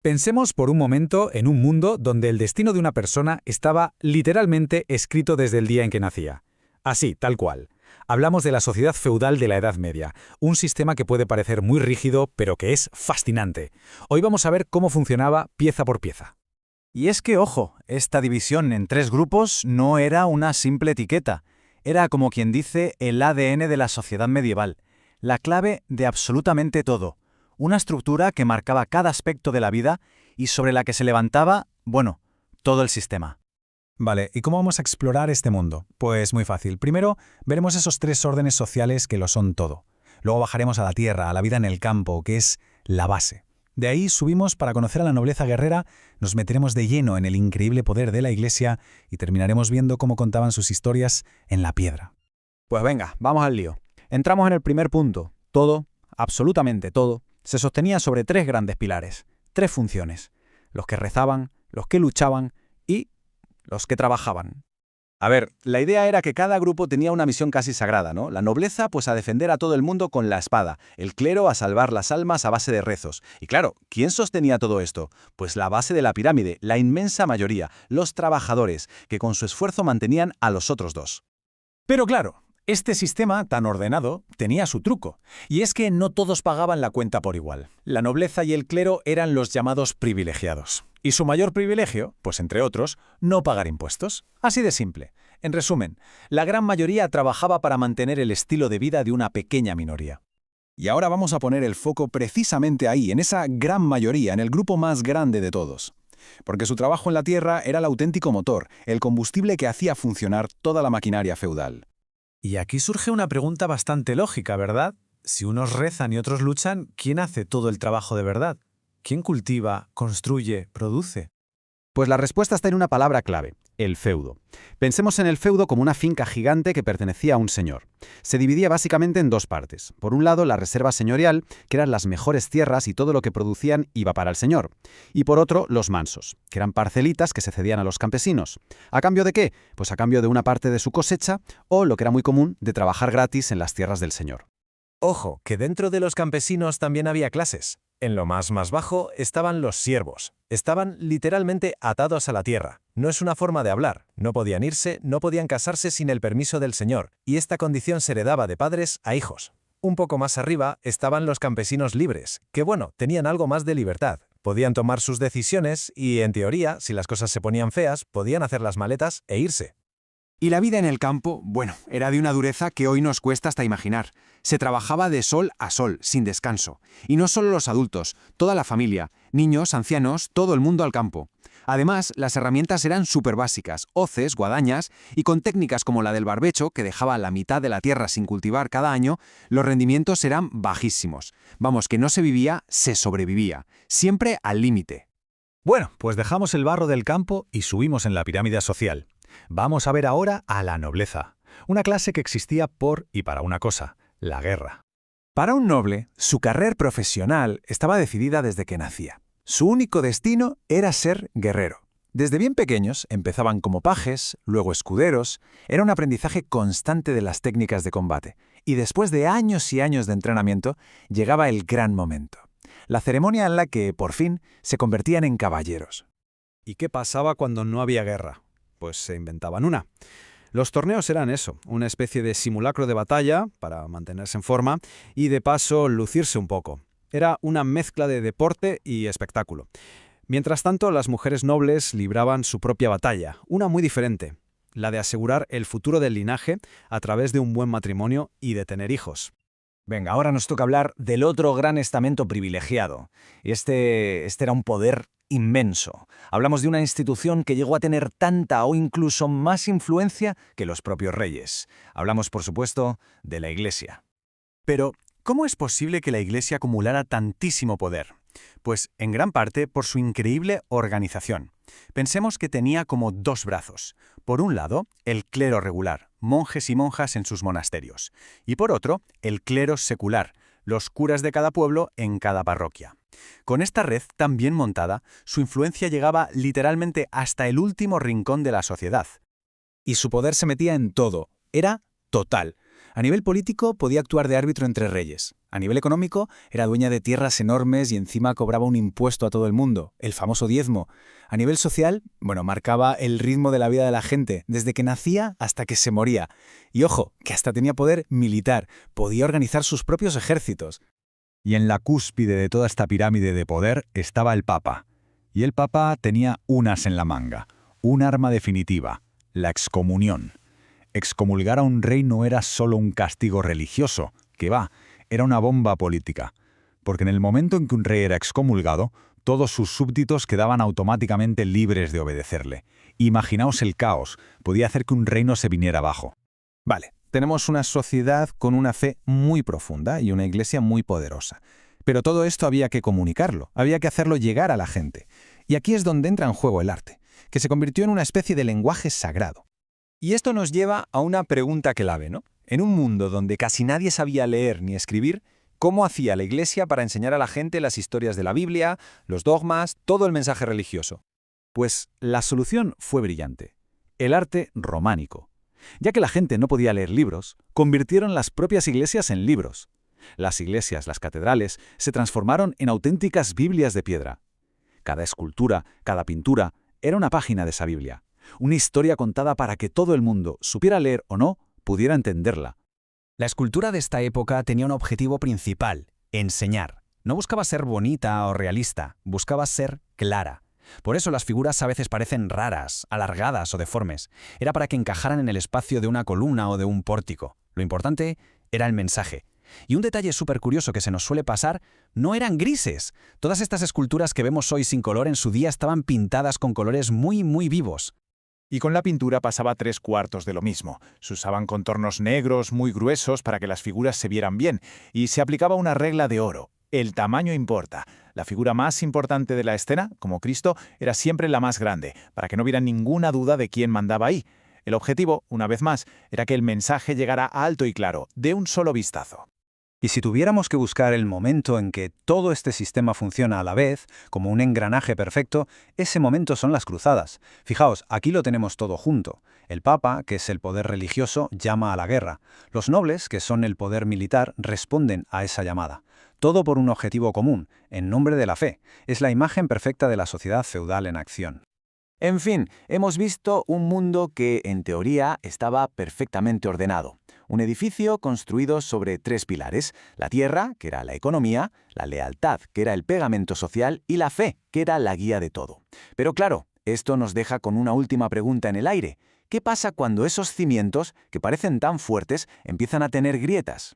Pensemos por un momento en un mundo donde el destino de una persona estaba literalmente escrito desde el día en que nacía. Así, tal cual. Hablamos de la sociedad feudal de la Edad Media, un sistema que puede parecer muy rígido, pero que es fascinante. Hoy vamos a ver cómo funcionaba pieza por pieza. Y es que, ojo, esta división en tres grupos no era una simple etiqueta. Era, como quien dice, el ADN de la sociedad medieval, la clave de absolutamente todo. Una estructura que marcaba cada aspecto de la vida y sobre la que se levantaba, bueno, todo el sistema. Vale, ¿y cómo vamos a explorar este mundo? Pues muy fácil. Primero, veremos esos tres órdenes sociales que lo son todo. Luego bajaremos a la tierra, a la vida en el campo, que es la base. De ahí subimos para conocer a la nobleza guerrera, nos meteremos de lleno en el increíble poder de la Iglesia y terminaremos viendo cómo contaban sus historias en la piedra. Pues venga, vamos al lío. Entramos en el primer punto. Todo, absolutamente todo, se sostenía sobre tres grandes pilares, tres funciones: los que rezaban, los que luchaban y los que trabajaban. A ver, la idea era que cada grupo tenía una misión casi sagrada, ¿no? La nobleza, pues a defender a todo el mundo con la espada, el clero a salvar las almas a base de rezos. Y claro, ¿quién sostenía todo esto? Pues la base de la pirámide, la inmensa mayoría, los trabajadores, que con su esfuerzo mantenían a los otros dos. Pero claro, este sistema tan ordenado tenía su truco, y es que no todos pagaban la cuenta por igual. La nobleza y el clero eran los llamados privilegiados. Y su mayor privilegio, pues entre otros, no pagar impuestos. Así de simple. En resumen, la gran mayoría trabajaba para mantener el estilo de vida de una pequeña minoría. Y ahora vamos a poner el foco precisamente ahí, en esa gran mayoría, en el grupo más grande de todos. Porque su trabajo en la tierra era el auténtico motor, el combustible que hacía funcionar toda la maquinaria feudal. Y aquí surge una pregunta bastante lógica, ¿verdad? Si unos rezan y otros luchan, ¿quién hace todo el trabajo de verdad? ¿Quién cultiva, construye, produce? Pues la respuesta está en una palabra clave: el feudo. Pensemos en el feudo como una finca gigante que pertenecía a un señor. Se dividía básicamente en dos partes. Por un lado, la reserva señorial, que eran las mejores tierras y todo lo que producían iba para el señor. Y por otro, los mansos, que eran parcelitas que se cedían a los campesinos. ¿A cambio de qué? Pues a cambio de una parte de su cosecha o, lo que era muy común, de trabajar gratis en las tierras del señor. Ojo, que dentro de los campesinos también había clases. En lo más bajo estaban los siervos. Estaban literalmente atados a la tierra. No es una forma de hablar. No podían irse, no podían casarse sin el permiso del señor, y esta condición se heredaba de padres a hijos. Un poco más arriba estaban los campesinos libres, que tenían algo más de libertad. Podían tomar sus decisiones y, en teoría, si las cosas se ponían feas, podían hacer las maletas e irse. Y la vida en el campo, era de una dureza que hoy nos cuesta hasta imaginar. Se trabajaba de sol a sol, sin descanso. Y no solo los adultos, toda la familia, niños, ancianos, todo el mundo al campo. Además, las herramientas eran súper básicas: hoces, guadañas, y con técnicas como la del barbecho, que dejaba la mitad de la tierra sin cultivar cada año, los rendimientos eran bajísimos. Vamos, que no se vivía, se sobrevivía. Siempre al límite. Bueno, pues dejamos el barro del campo y subimos en la pirámide social. Vamos a ver ahora a la nobleza, una clase que existía por y para una cosa: la guerra. Para un noble, su carrera profesional estaba decidida desde que nacía. Su único destino era ser guerrero. Desde bien pequeños empezaban como pajes, luego escuderos. Era un aprendizaje constante de las técnicas de combate. Y después de años y años de entrenamiento, llegaba el gran momento: la ceremonia en la que, por fin, se convertían en caballeros. ¿Y qué pasaba cuando no había guerra? Pues se inventaban una. Los torneos eran eso, una especie de simulacro de batalla para mantenerse en forma y de paso lucirse un poco. Era una mezcla de deporte y espectáculo. Mientras tanto, las mujeres nobles libraban su propia batalla, una muy diferente: la de asegurar el futuro del linaje a través de un buen matrimonio y de tener hijos. Venga, ahora nos toca hablar del otro gran estamento privilegiado. Este era un poder inmenso. Hablamos de una institución que llegó a tener tanta o incluso más influencia que los propios reyes. Hablamos, por supuesto, de la Iglesia. Pero, ¿cómo es posible que la Iglesia acumulara tantísimo poder? Pues, en gran parte, por su increíble organización. Pensemos que tenía como dos brazos. Por un lado, el clero regular, monjes y monjas en sus monasterios. Y por otro, el clero secular, los curas de cada pueblo en cada parroquia. Con esta red tan bien montada, su influencia llegaba literalmente hasta el último rincón de la sociedad. Y su poder se metía en todo. Era total. A nivel político podía actuar de árbitro entre reyes. A nivel económico, era dueña de tierras enormes y encima cobraba un impuesto a todo el mundo, el famoso diezmo. A nivel social, marcaba el ritmo de la vida de la gente, desde que nacía hasta que se moría. Y ojo, que hasta tenía poder militar, podía organizar sus propios ejércitos. Y en la cúspide de toda esta pirámide de poder estaba el Papa. Y el Papa tenía un as en la manga, un arma definitiva, la excomunión. Excomulgar a un rey no era solo un castigo religioso, que va, era una bomba política. Porque en el momento en que un rey era excomulgado, todos sus súbditos quedaban automáticamente libres de obedecerle. Imaginaos el caos, podía hacer que un reino se viniera abajo. Vale, tenemos una sociedad con una fe muy profunda y una iglesia muy poderosa. Pero todo esto había que comunicarlo, había que hacerlo llegar a la gente. Y aquí es donde entra en juego el arte, que se convirtió en una especie de lenguaje sagrado. Y esto nos lleva a una pregunta clave, ¿no? En un mundo donde casi nadie sabía leer ni escribir, ¿cómo hacía la Iglesia para enseñar a la gente las historias de la Biblia, los dogmas, todo el mensaje religioso? Pues la solución fue brillante. El arte románico. Ya que la gente no podía leer libros, convirtieron las propias iglesias en libros. Las iglesias, las catedrales, se transformaron en auténticas Biblias de piedra. Cada escultura, cada pintura, era una página de esa Biblia. Una historia contada para que todo el mundo, supiera leer o no, pudiera entenderla. La escultura de esta época tenía un objetivo principal: enseñar. No buscaba ser bonita o realista, buscaba ser clara. Por eso las figuras a veces parecen raras, alargadas o deformes. Era para que encajaran en el espacio de una columna o de un pórtico. Lo importante era el mensaje. Y un detalle súper curioso que se nos suele pasar: no eran grises. Todas estas esculturas que vemos hoy sin color en su día estaban pintadas con colores muy, muy vivos. Y con la pintura pasaba 3/4 de lo mismo. Se usaban contornos negros muy gruesos para que las figuras se vieran bien, y se aplicaba una regla de oro. El tamaño importa. La figura más importante de la escena, como Cristo, era siempre la más grande, para que no hubiera ninguna duda de quién mandaba ahí. El objetivo, una vez más, era que el mensaje llegara alto y claro, de un solo vistazo. Y si tuviéramos que buscar el momento en que todo este sistema funciona a la vez, como un engranaje perfecto, ese momento son las cruzadas. Fijaos, aquí lo tenemos todo junto. El Papa, que es el poder religioso, llama a la guerra. Los nobles, que son el poder militar, responden a esa llamada. Todo por un objetivo común, en nombre de la fe. Es la imagen perfecta de la sociedad feudal en acción. En fin, hemos visto un mundo que, en teoría, estaba perfectamente ordenado. Un edificio construido sobre 3 pilares: la tierra, que era la economía, la lealtad, que era el pegamento social, y la fe, que era la guía de todo. Pero claro, esto nos deja con una última pregunta en el aire. ¿Qué pasa cuando esos cimientos, que parecen tan fuertes, empiezan a tener grietas?